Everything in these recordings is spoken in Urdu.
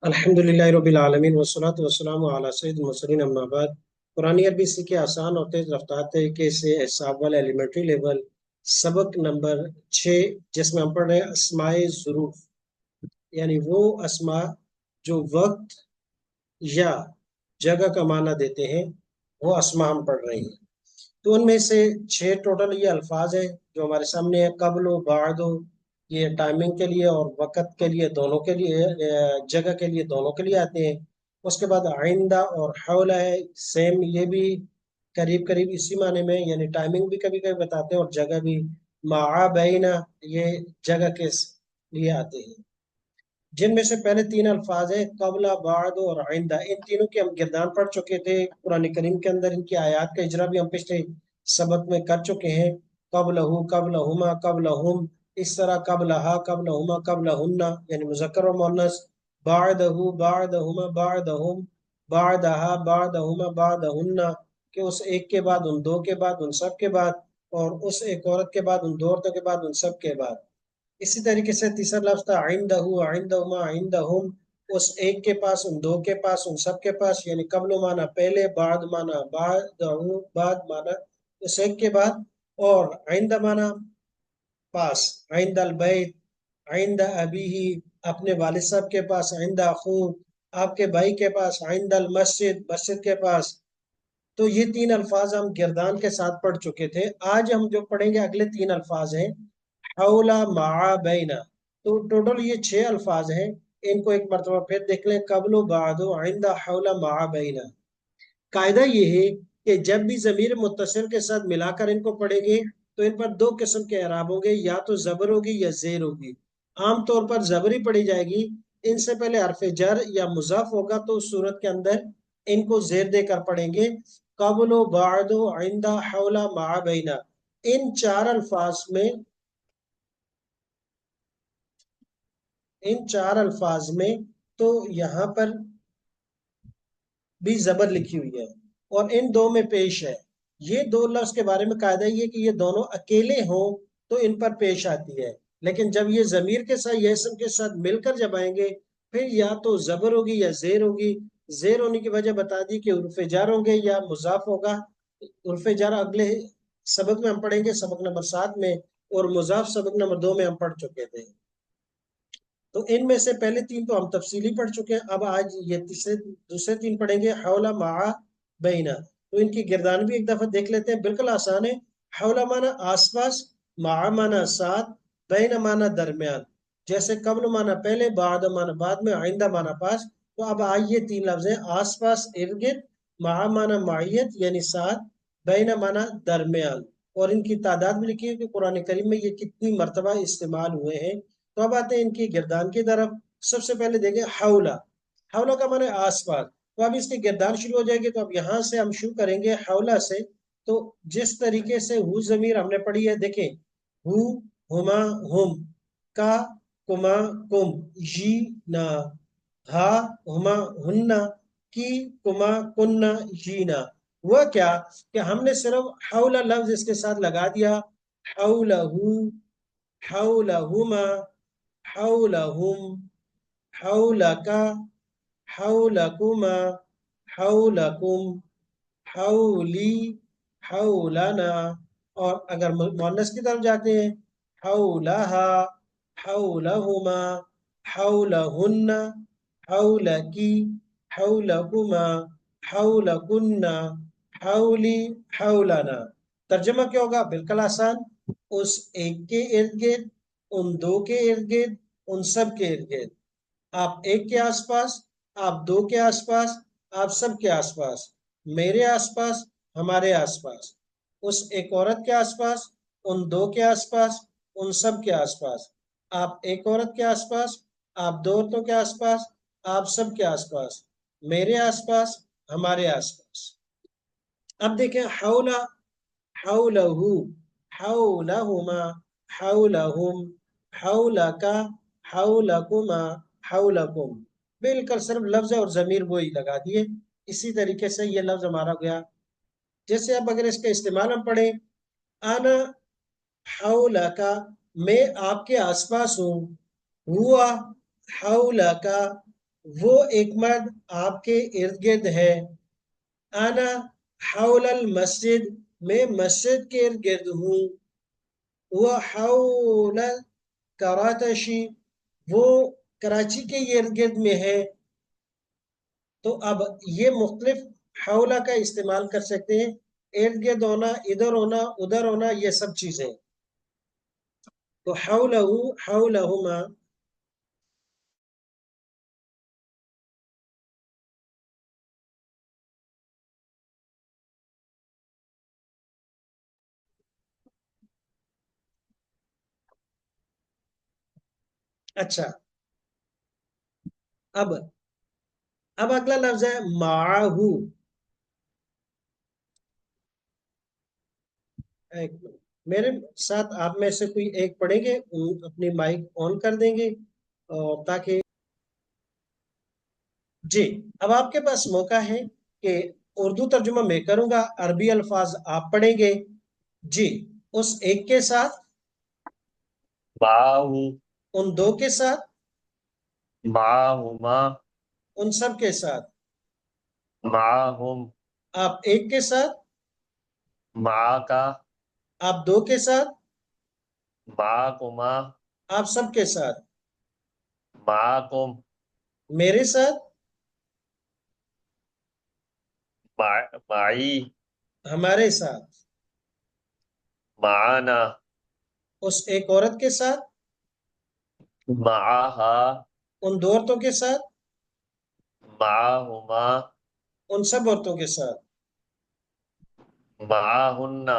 الحمدللہ رب العالمین والصلاة والسلام علی سید المرسلین اما بعد۔ قرآن عربی سیکھے آسان اور تیز رفتار طریقے سے حساب والا ایلیمنٹری لیول سبق نمبر 6، جس میں ہم پڑھ رہے ہیں اسماء ظروف، یعنی وہ اسماء جو وقت یا جگہ کا معنی دیتے ہیں، وہ اسماء ہم پڑھ رہے ہیں۔ تو ان میں سے 6 ٹوٹل یہ الفاظ ہیں جو ہمارے سامنے ہے، قبل و بعد و، یہ ٹائمنگ کے لیے اور وقت کے لیے دونوں کے لیے، جگہ کے لیے دونوں کے لیے آتے ہیں۔ اس کے بعد آئندہ اور حول ہے، سیم یہ بھی قریب قریب اسی معنی میں، یعنی ٹائمنگ بھی کبھی کبھی بتاتے ہیں اور جگہ بھی۔ مع بینا، یہ جگہ کے لیے آتے ہیں۔ جن میں سے پہلے 3 الفاظ ہیں قبل، بعد اور آئندہ، ان تینوں کے ہم گردان پڑھ چکے تھے قرآن کریم کے اندر۔ ان کی آیات کا اجرا بھی ہم پچھلے سبق میں کر چکے ہیں۔ قبلہ، قبلہما، قبلہم، اس طرح قبلہا، قبلہما، قبلہن، یعنی مذکر و مؤنث۔ بعدہ، بعدہما، بعدہم، بعدہا، بعدہما، بعدہن، کہ اس ایک کے بعد، ان دو کے بعد، ان سب کے بعد، اور اس ایک عورت کے بعد، ان دو عورتوں کے بعد، ان سب کے بعد۔ اسی طریقے سے تیسرا لفظ تھا عندہ، عندہما، عندہم، اس ایک کے پاس، ان دو کے پاس، ان سب کے پاس، یعنی قبل مانا پہلے، بعد مانا بعد، بعد مانا اس ایک کے بعد، اور عندہ مانا پاس، عند البیت، عند ابیہ، اپنے والد صاحب کے پاس، عند اخوہ، آپ کے بھائی کے پاس، عند المسجد، مسجد کے پاس۔ تو یہ 3 الفاظ ہم گردان کے ساتھ پڑھ چکے تھے۔ آج ہم جو پڑھیں گے اگلے 3 الفاظ ہیں حولا، مع، بینا۔ تو ٹوٹل یہ 6 الفاظ ہیں، ان کو ایک مرتبہ پھر دیکھ لیں۔ قبل، بعد، عند، حولا، مع، بینا۔ قاعدہ یہ ہے کہ جب بھی ضمیر متصل کے ساتھ ملا کر ان کو پڑھیں گے تو ان پر 2 قسم کے اعراب ہوں گے، یا تو زبر ہوگی یا زیر ہوگی۔ عام طور پر زبر ہی پڑھی جائے گی، ان سے پہلے حرف جر یا مضاف ہوگا تو اس صورت کے اندر ان کو زیر دے کر پڑھیں گے۔ قبل، بعد، عند، حولا، مع، بینا، ان 4 الفاظ میں، تو یہاں پر بھی زبر لکھی ہوئی ہے اور ان 2 میں پیش ہے۔ یہ 2 لفظ کے بارے میں قاعدہ یہ کہ یہ دونوں اکیلے ہوں تو ان پر پیش آتی ہے، لیکن جب یہ ضمیر کے ساتھ یا اسم کے ساتھ مل کر جب آئیں گے پھر یا تو زبر ہوگی یا زیر ہوگی۔ زیر ہونے کی وجہ بتا دی کہ حروف جر ہوں گے یا مضاف ہوگا۔ حروف جر اگلے سبق میں ہم پڑھیں گے، سبق نمبر 7 میں، اور مضاف سبق نمبر 2 میں ہم پڑھ چکے تھے۔ تو ان میں سے پہلے 3 تو ہم تفصیلی پڑھ چکے ہیں، اب آج یہ دوسرے 3 پڑھیں گے، حولا، مع، بینا۔ تو ان کی گردان بھی ایک دفعہ دیکھ لیتے ہیں، بالکل آسان ہے۔ حولا مانا آس پاس، مع مانا ساتھ، بینا مانا درمیان۔ جیسے قبل مانا پہلے، بعد مانا بعد میں، آئندہ مانا پاس۔ تو اب آئیے 3 لفظ ہیں، آس پاس، ارد گرد، مع مانا معیت یعنی ساتھ، بینا مانا درمیان، اور ان کی تعداد بھی لکھی ہے کہ قرآن کریم میں یہ کتنی مرتبہ استعمال ہوئے ہیں۔ تو اب آتے ہیں ان کی گردان کی طرف۔ سب سے پہلے دیکھیں حولا، حولا کا معنی آس پاس۔ تو اب اس کی گردان شروع ہو جائے گی، تو اب یہاں سے ہم شروع کریں گے حولا سے۔ تو جس طریقے سے ہو ضمیر ہم نے پڑھی ہے، دیکھیں، ہو، ہما، ہم، کا، کما، کم، جی، نا، ہا، ہما، ہننا، کی، کما، کننا، جینا۔ وہ کیا کہ ہم نے صرف حولا لفظ اس کے ساتھ لگا دیا، حولہ، حولہما، حولہم، حولک، حولکما، حولکم، حولی، حولنا۔ اور اگر مؤنث کی طرف جاتے ہیں، حولہا، حولہما، حولہن، حولکی، حولکما، حولکن، حولی، حولنا۔ ترجمہ کیا ہوگا؟ بالکل آسان، اس ایک کے ارد گرد، ان 2 کے ارد گرد، ان سب کے ارد گرد۔ آپ ایک کے آس پاس، آپ 2 کے آس پاس، آپ سب کے آس پاس، میرے آس پاس، ہمارے آس پاس، اس ایک عورت کے آس پاس، ان 2 کے آس پاس، ان سب کے آس پاس، آپ ایک عورت کے آس پاس، آپ 2 عورتوں کے آس پاس، آپ سب کے آس پاس، میرے آس پاس، ہمارے آس پاس۔ اب دیکھیں حولا، حولہ، حولہما، حولہم، حولک، حولکما، حولکم۔ بالکل صرف لفظ اور ضمیر وہی لگا دیے۔ اسی طریقے سے یہ لفظ ہمارا گیا۔ جیسے اب اگر اس کا استعمال ہم پڑھیں، انا حولک، میں آپ کے آس پاس ہوں، ہوا حولک، وہ ایک مرد آپ کے ارد گرد ہے. انا حول المسجد، میں مسجد کے ارد گرد ہوں. وہ حول کراتشی، وہ کراچی کے ارد گرد میں ہے. تو اب یہ مختلف حولہ کا استعمال کر سکتے ہیں. ارد گرد ہونا، ادھر ہونا، ادھر ہونا، یہ سب چیزیں. تو حولہ، حولہما. اچھا، اب اگلا لفظ ہے معہو. میرے ساتھ آپ میں سے کوئی ایک پڑھیں گے، اپنی مائک آن کر دیں گے تاکہ. جی، اب آپ کے پاس موقع ہے کہ اردو ترجمہ میں کروں گا، عربی الفاظ آپ پڑھیں گے. جی، اس ایک کے ساتھ، معہو، ان دو کے ساتھ، معہما، ان سب کے ساتھ. معہم، آپ ایک کے ساتھ، معاکا، آپ دو کے ساتھ، معاکما، آپ سب کے ساتھ. معاکم، میرے ساتھ، معی، ہمارے ساتھ. معانا، اس ایک عورت کے ساتھ، معاہا، ان دو عورتوں کے ساتھ، معاہما، ان سب عورتوں کے ساتھ. معاہن،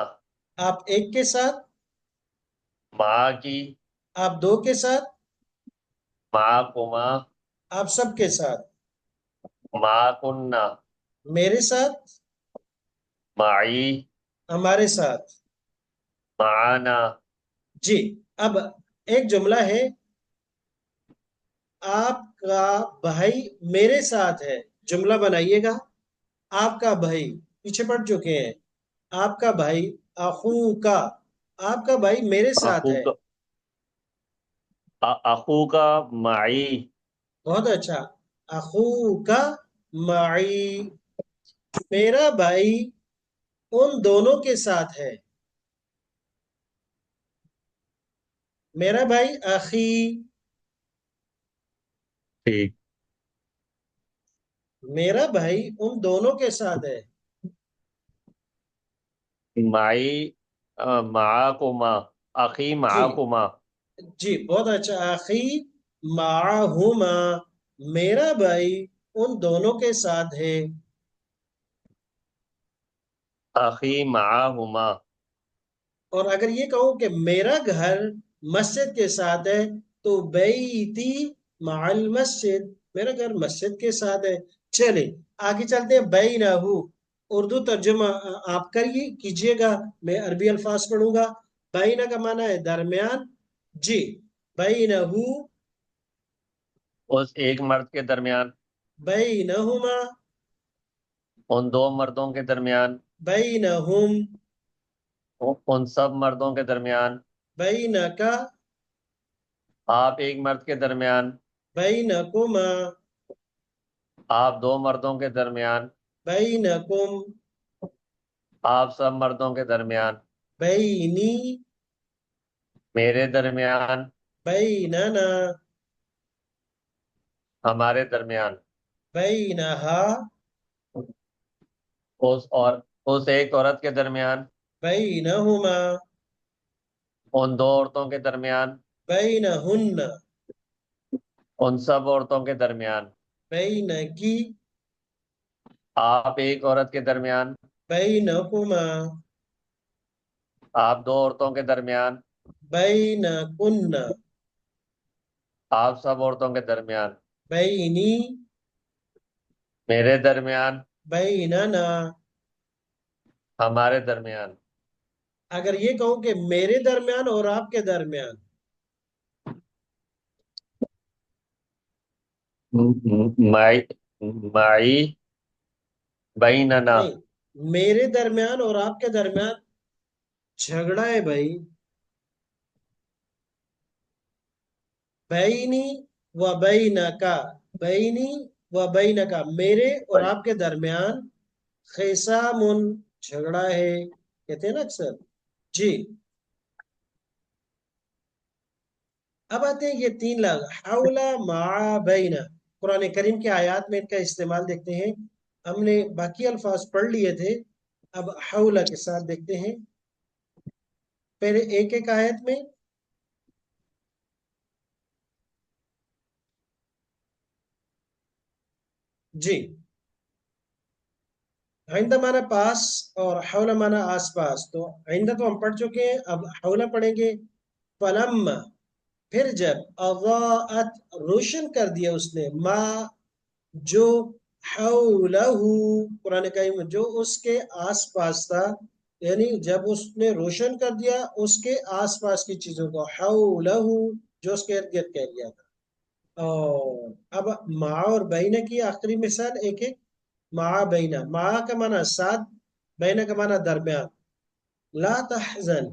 آپ ایک کے ساتھ، معاکی، آپ دو کے ساتھ، معاکما، آپ سب کے ساتھ. معاکن، میرے ساتھ، معی، ہمارے ساتھ. معانا. جی، اب ایک جملہ ہے، آپ کا بھائی میرے ساتھ ہے. جملہ بنائیے گا. آپ کا بھائی پیچھے پڑ چکے ہیں. آپ کا بھائی، اخو کا، آپ کا بھائی میرے ساتھ ہے. اخوک، اخوکا معی. بہت اچھا. اخو کا معی، میرا بھائی ان دونوں کے ساتھ ہے. میرا بھائی اخی، ٹھیک. میرا بھائی ان دونوں کے ساتھ ہے. معی، معاکما، اخی جی معاکما. جی، بہت اچھا. اخی معہما، میرا بھائی ان دونوں کے ساتھ ہے. اخی معاہما. اور اگر یہ کہوں کہ میرا گھر مسجد کے ساتھ ہے، تو بیتی مع المسجد، میرا گھر مسجد کے ساتھ ہے. چلے آگے چلتے ہیں. بینہو، اردو ترجمہ آپ کیجئے گا، میں عربی الفاظ پڑھوں گا. بینہ کا معنی ہے درمیان. جی، بینہو، اس ایک مرد کے درمیان، بینہما، ان دو مردوں کے درمیان، بینہم، ان سب مردوں کے درمیان، بینکا، آپ ایک مرد کے درمیان، بینکما، آپ دو مردوں کے درمیان، بینکم، آپ سب مردوں کے درمیان، بینی، میرے درمیان، بیننا، ہمارے درمیان، بینہا، اس ایک عورت کے درمیان، بینہما، ان دو عورتوں کے درمیان، بینہن، ان سب عورتوں کے درمیان، بینکی، آپ ایک عورت کے درمیان، بینکما، آپ دو عورتوں کے درمیان، بینکن، آپ سب عورتوں کے درمیان، بینی، میرے درمیان، بیننا. ہمارے درمیان. اگر یہ کہوں کہ میرے درمیان اور آپ کے درمیان، معی، معی، بیننا. نہیں، میرے درمیان اور آپ کے درمیان جھگڑا ہے بھائی. بینی و بینکا، بینی و بینکا، میرے اور بھائی آپ کے درمیان خیسامن، جھگڑا ہے، کہتے ہیں نا اکثر. جی. اب آتے ہیں یہ تین لفظ حول مع بین. قرآن کریم کی آیات میں ان کا استعمال دیکھتے ہیں. ہم نے باقی الفاظ پڑھ لیے تھے، اب حول کے ساتھ دیکھتے ہیں. پہلے ایک ایک آیت میں. جی. آئندہ مانا پاس اور حول مانا آس پاس. تو آئندہ تو ہم پڑھ چکے ہیں، اب حول پڑھیں گے. فلما، پھر جب، اضاءت، روشن کر دیا اس نے، ما، جو، حولہ، قرآن کریم میں جو اس کے آس پاس تھا، یعنی جب اس نے روشن کر دیا اس کے آس پاس کی چیزوں کو، حولہ، جو اس کے ارد گرد کہہ دیا تھا. اور اب مع اور بینہ کی آخری مثال ایک ایک. مع بینہ، مع کا معنی ساتھ، بینہ کا معنی درمیان. لا تحزن،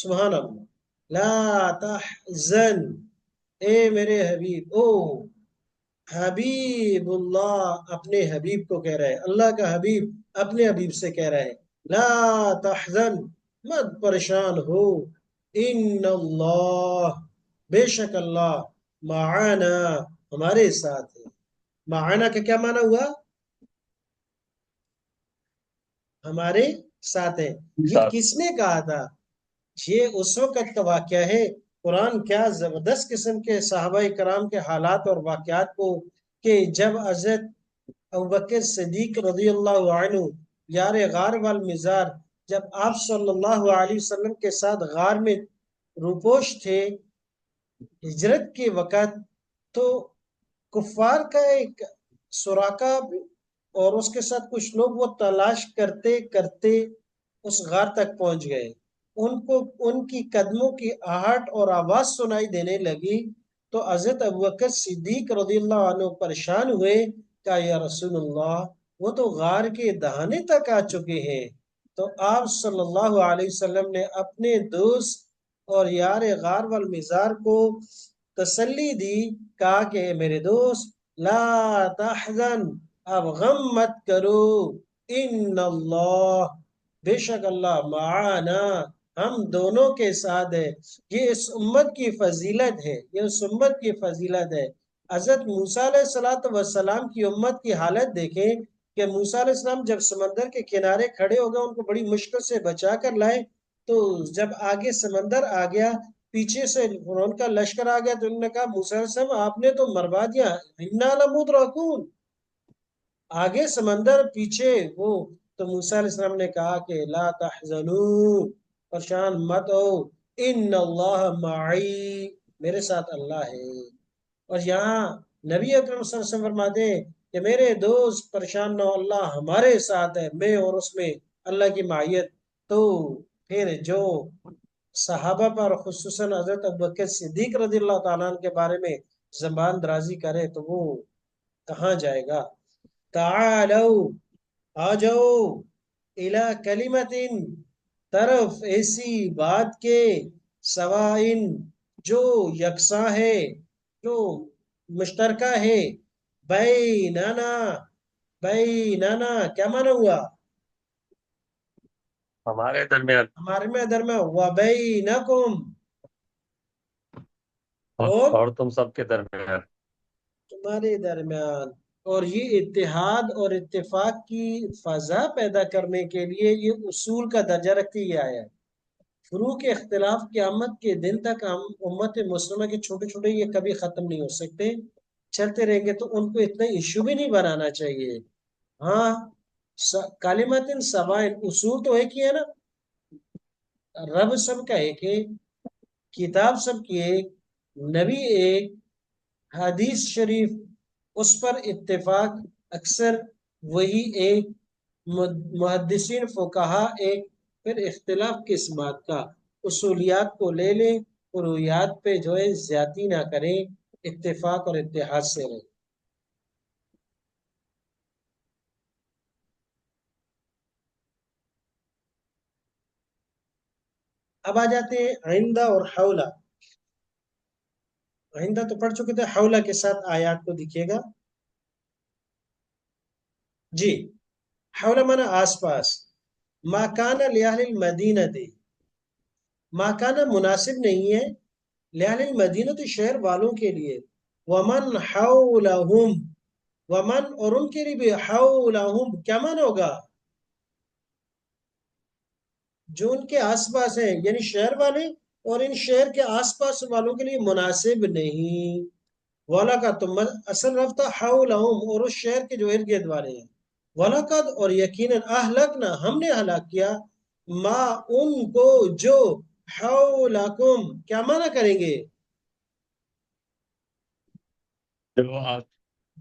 سبحان اللہ، لا تحزن، اے میرے حبیب، او حبیب اللہ، اپنے حبیب کو کہہ رہے ہیں، اللہ کا حبیب اپنے حبیب سے کہہ رہے ہیں، لا تحزن، مت پریشان ہو، ان اللہ، بے شک اللہ، معانا، ہمارے ساتھ ہے. معانا کا کیا معنی ہوا؟ ہمارے ساتھ ہے. یہ ساتھ کس نے کہا تھا؟ یہ اس وقت کا واقعہ ہے. قرآن کیا زبردست قسم کے صحابہ کرام کے حالات اور واقعات کو، کہ جب حضرت ابوبکر صدیق رضی اللہ عنہ، یار غار والمزار، جب آپ صلی اللہ علیہ وسلم کے ساتھ غار میں روپوش تھے ہجرت کے وقت، تو کفار کا ایک سراقہ اور اس کے ساتھ کچھ لوگ وہ تلاش کرتے کرتے اس غار تک پہنچ گئے. ان کو ان کی قدموں کی آہٹ اور آواز سنائی دینے لگی، تو حضرت ابوبکر صدیق رضی اللہ عنہ پریشان ہوئے، کہا یا رسول اللہ، وہ تو غار کے دہانے تک آ چکے ہیں. تو آپ صلی اللہ علیہ وسلم نے اپنے دوست اور یار غار والمزار کو تسلی دی، کہا کہ میرے دوست، لا تحزن، اب غم مت کرو، ان اللہ، بے شک اللہ، معانا، ہم دونوں کے ساتھ ہے. یہ اس امت کی فضیلت ہے، یہ اس امت کی فضیلت ہے. حضرت موسیٰ علیہ السلام کی امت کی حالت دیکھیں کہ موسیٰ علیہ السلام جب سمندر کے کنارے کھڑے ہو گئے، ان کو بڑی مشکل سے بچا کر لائے. تو جب آگے سمندر آ گیا، پیچھے سے فرعون کا لشکر آ گیا، تو انہوں نے کہا موسیٰ علیہ السلام آپ نے تو مروا دیا، انا لمدرکون، آگے سمندر پیچھے وہ. تو موسیٰ علیہ السلام نے کہا کہ لا تحزنوا، پریشان مت ہو، ان اللہ معی، میرے ساتھ اللہ ہے. اور یہاں نبی اکرم صلی اللہ علیہ وسلم فرماتے ہیں کہ میرے دوست پریشان نہ ہو، اللہ ہمارے ساتھ ہے، میں اور اس میں اللہ کی معیت. تو پھر جو صحابہ پر، خصوصاً حضرت ابوبکر صدیق رضی اللہ تعالیٰ عنہ کے بارے میں زبان درازی کرے تو وہ کہاں جائے گا. تعالو، آ جاؤ، الی کلمت، طرف ایسی بات کے، سوائن، جو یکساں ہے، جو مشترکہ ہے، بیننا، بیننا کیا معنی ہوا؟ ہمارے درمیان ہمارے میں درمیان، وبینکم، اور اور اور تم سب کے درمیان. تمہارے درمیان. اور یہ اتحاد اور اتفاق کی فضا پیدا کرنے کے لیے یہ اصول کا درجہ رکھتی یہ آیا ہے. فروع کے اختلاف قیامت کے دن تک ہم امت مسلمہ کے چھوٹے چھوٹے یہ کبھی ختم نہیں ہو سکتے، چلتے رہیں گے. تو ان کو اتنا ایشو بھی نہیں بنانا چاہیے. ہاں، کالمات سوائن، اصول تو ایک ہی ہے نا، رب سب کا ایک ہے، کتاب سب کی ایک، نبی ایک، حدیث شریف اس پر اتفاق، اکثر وہی ایک، محدثین فقہا ایک. پھر اختلاف کس بات کا؟ اصولیات کو لے لیں، فروعیات پہ جو ہے زیادتی نہ کریں، اتفاق اور اتحاد سے رہیں. اب آ جاتے ہیں آئندہ اور حولہ. آئندہ تو پڑھ چکے تھے، حولہ کے ساتھ آیات کو دیکھیے گا جی۔ حولہ مانا آس پاس، ما کان لأہل المدینہ دے، ما کان مناسب نہیں ہے لأہل المدینہ تو شہر والوں کے لیے، ومن حولہم، ومن اور ان کے لیے بھی، حولہم کیا معنی ہوگا؟ جو ان کے آس پاس ہیں، یعنی شہر والے اور ان شہر کے آس پاس والوں کے لیے مناسب نہیں۔ والا کا تو اصل رفتہ حولہم، اور اس شہر کے جو ارد گرد والے ہیں۔ وَلَقَدْ اور یقیناً اہلکنا ہم نے ہلاک کیا، ما ان کو جو حولکم کیا معنی کریں گے؟ جو آپ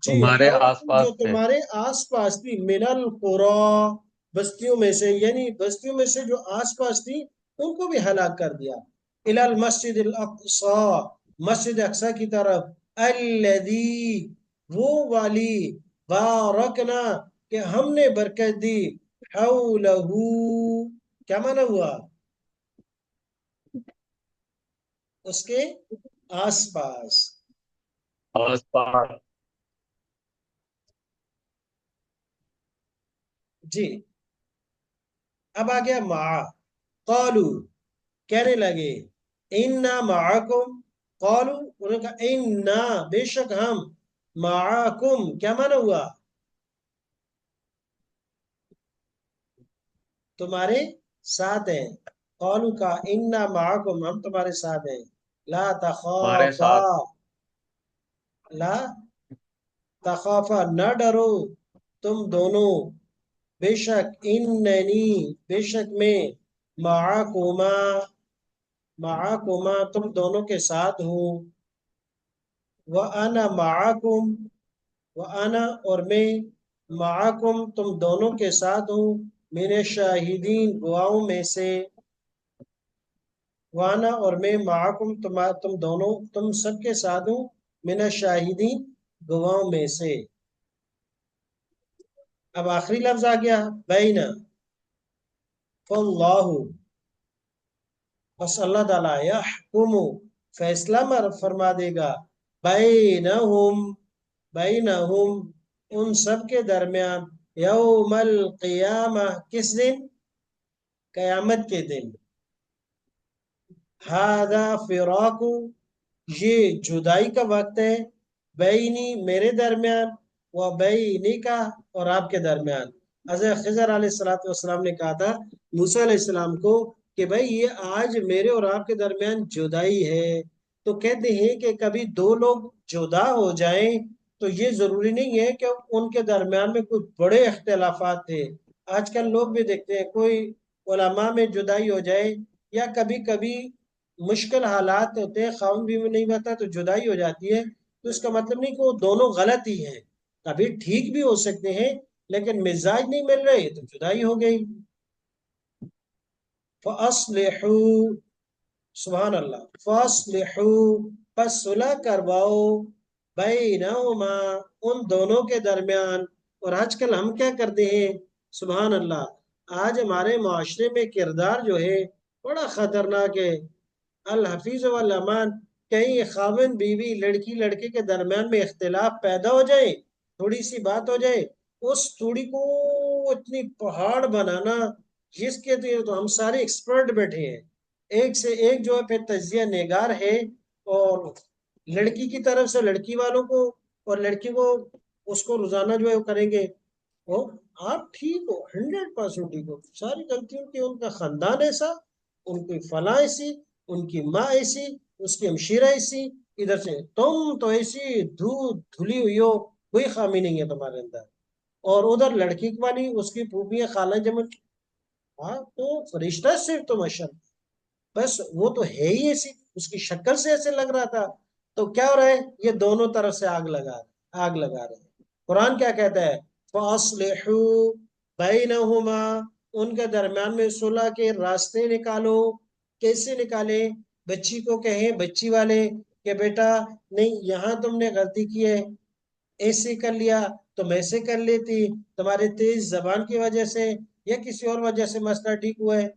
جی، تمہارے آس حولکم جو پاس تھے، تمہارے آس پاس تھی، من القری بستیوں میں سے، یعنی بستیوں میں سے جو آس پاس تھی ان کو بھی ہلاک کر دیا۔ الی المسجد الاقصی، مسجد اقصی کی طرف، الذی وہ والی، بارکنا کہ ہم نے برکت دی، حولہ کیا معنی ہوا؟ اس کے آس پاس۔ آس پاس جی، اب آ گیا مع، قالو کہنے لگے، انا معکم، قالو انہوں نے کہا انا بے شک ہم، معکم کیا معنی ہوا؟ تمہارے ساتھ ہیں۔ قالو کا انا معکم ہم تمہارے ساتھ ہیں، لا تمہارے تخافا، ساتھ، لا تخافا نہ ڈرو تم دونوں، بے شک اننی بے شک میں، معکما معکما تم دونوں کے ساتھ ہوں، وَأَنَا مَعَكُمْ وَأَنَا اور میں، معکم تم دونوں کے ساتھ ہوں، من الشاہدین گواہوں میں سے، وَأَنَا اور میں، معکم تم دونوں تم سب کے ساتھ ہوں، من الشاہدین گواہوں میں سے۔ اب آخری لفظ آ گیا بینا، فاللہ بس اللہ تعالیٰ، یحکم فیصلہ فرما دے گا، بینہم بینہم ان سب کے درمیان، یوم القیامہ کس دن؟ قیامت کے دن۔ ھذا فراق یہ جدائی کا وقت ہے، بینی میرے درمیان، و بینی کا اور آپ کے درمیان۔ حضرت خضر علیہ السلام نے کہا تھا موسیٰ علیہ السلام کو کہ بھائی یہ آج میرے اور آپ کے درمیان جدائی ہے، تو کہتے ہیں کہ کبھی دو لوگ جدا ہو جائیں تو یہ ضروری نہیں ہے کہ ان کے درمیان میں کوئی بڑے اختلافات تھے۔ آج کل لوگ بھی دیکھتے ہیں کوئی علماء میں جدائی ہو جائے، یا کبھی کبھی مشکل حالات ہوتے ہیں، خاوند بھی نہیں بنتا تو جدائی ہو جاتی ہے، تو اس کا مطلب نہیں کہ وہ دونوں غلط ہی ہیں، کبھی ٹھیک بھی ہو سکتے ہیں لیکن مزاج نہیں مل رہے تو جدائی ہو گئی۔ فَأَصْلِحُوا سبحان اللہ، فَأَصْلِحُوا پس صلح کرواؤ، بینہما ان دونوں کے درمیان۔ اور آج کل ہم کیا کرتے ہیں، سبحان اللہ، آج ہمارے معاشرے میں کردار جو ہے بڑا خطرناک ہے۔ الحفیظ والامان، کہیں خاوند بیوی لڑکی لڑکے کے درمیان میں اختلاف پیدا ہو جائے، تھوڑی سی بات ہو جائے، اس تھوڑی کو اتنی پہاڑ بنانا، جس کے تو ہم سارے ایکسپرٹ بیٹھے ہیں، ایک سے ایک جو ہے پھر تجزیہ نگار ہے، اور لڑکی کی طرف سے لڑکی والوں کو اور لڑکی کو اس کو روزانہ جو ہے وہ کریں گے، وہ آپ ٹھیک ہو 100% ٹھیک ہو، ساری غلطیوں کی ان کا خاندان ایسا، ان کی فلاں ایسی، ان کی ماں ایسی، اس کی ہمشیرہ ایسی، ادھر سے تم تو ایسی دودھ دھلی ہوئی ہو، کوئی خامی نہیں ہے تمہارے اندر، اور ادھر لڑکی والی اس کی پھوپھی خالہ جمن، ہاں تو فرشتہ صرف تو مشر، بس وہ تو ہے ہی ایسی، اس کی شکل سے ایسے لگ رہا تھا، تو کیا ہو رہا ہے، یہ دونوں طرف سے آگ لگا رہے ہیں۔ قرآن کیا کہتا ہے، فَأَصْلِحُوا بَيْنَهُمَا ان کے درمیان میں صلح کے راستے نکالو۔ کیسے نکالے؟ بچی کو کہیں، بچی والے کہ بیٹا نہیں یہاں تم نے غلطی کی ہے، ایسے کر لیا تم ایسے کر لیتی، تمہارے تیز زبان کی وجہ سے یا کسی اور وجہ سے مسئلہ ٹھیک ہوا ہے،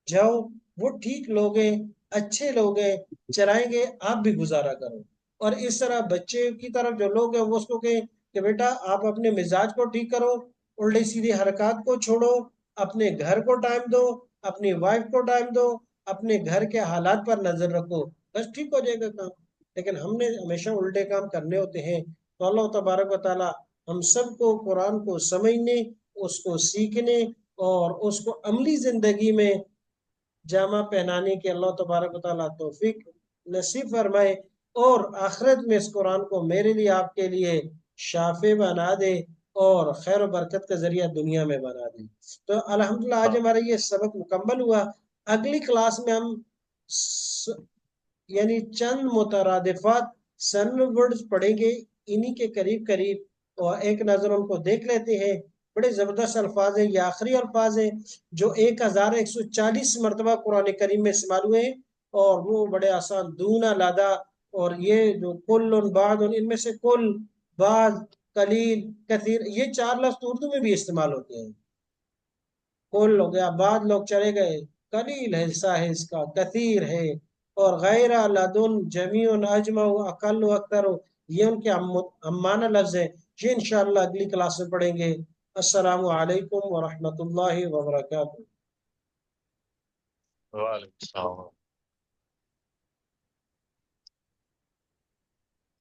جاؤ وہ ٹھیک لوگ ہیں، اچھے لوگ ہیں، چلائیں گے، آپ بھی گزارا کرو۔ اور اس طرح بچے کی طرف جو لوگ ہیں وہ اس کو کہیں کہ بیٹا آپ اپنے مزاج کو ٹھیک کرو، الٹی سیدھی حرکات کو چھوڑو، اپنے گھر کو ٹائم دو، اپنی وائف کو ٹائم دو، اپنے گھر کے حالات پر نظر رکھو، بس ٹھیک ہو جائے گا کام۔ لیکن ہم نے ہمیشہ الٹے کام کرنے ہوتے ہیں۔ تو اللہ تبارک و تعالی ہم سب کو قرآن کو سمجھنے، اس کو سیکھنے اور اس کو عملی زندگی میں جامع پہنانے کے اللہ تبارک و تعالیٰ توفیق نصیب فرمائے، اور آخرت میں اس قرآن کو میرے لیے آپ کے لیے شافع بنا دے اور خیر و برکت کا ذریعہ دنیا میں بنا دے۔ تو الحمدللہ آج ہمارا یہ سبق مکمل ہوا۔ اگلی کلاس میں ہم یعنی چند مترادفات سن ورڈز پڑھیں گے، انہی کے قریب قریب، اور ایک نظر ان کو دیکھ لیتے ہیں۔ بڑے زبردست الفاظ ہیں، یہ آخری الفاظ ہیں جو 1140 مرتبہ قرآن کریم میں استعمال ہوئے ہیں، اور وہ بڑے آسان، دونا لادا، اور یہ جو کل بعد، ان میں سے کل، بعض، قلیل، کثیر، یہ 4 لفظ اردو میں بھی استعمال ہوتے ہیں۔ کل ہو گیا، بعد لوگ چلے گئے، قلیل ہے حصہ ہے اس کا، کثیر ہے، اور غیر لدن جمیع اجمع اقل و اکثر، یہ ان کے امانہ لفظ ہے۔ یہ انشاءاللہ اگلی کلاس میں پڑھیں گے۔ السلام علیکم ورحمۃ اللہ وبرکاتہ۔ وعلیکم السلام۔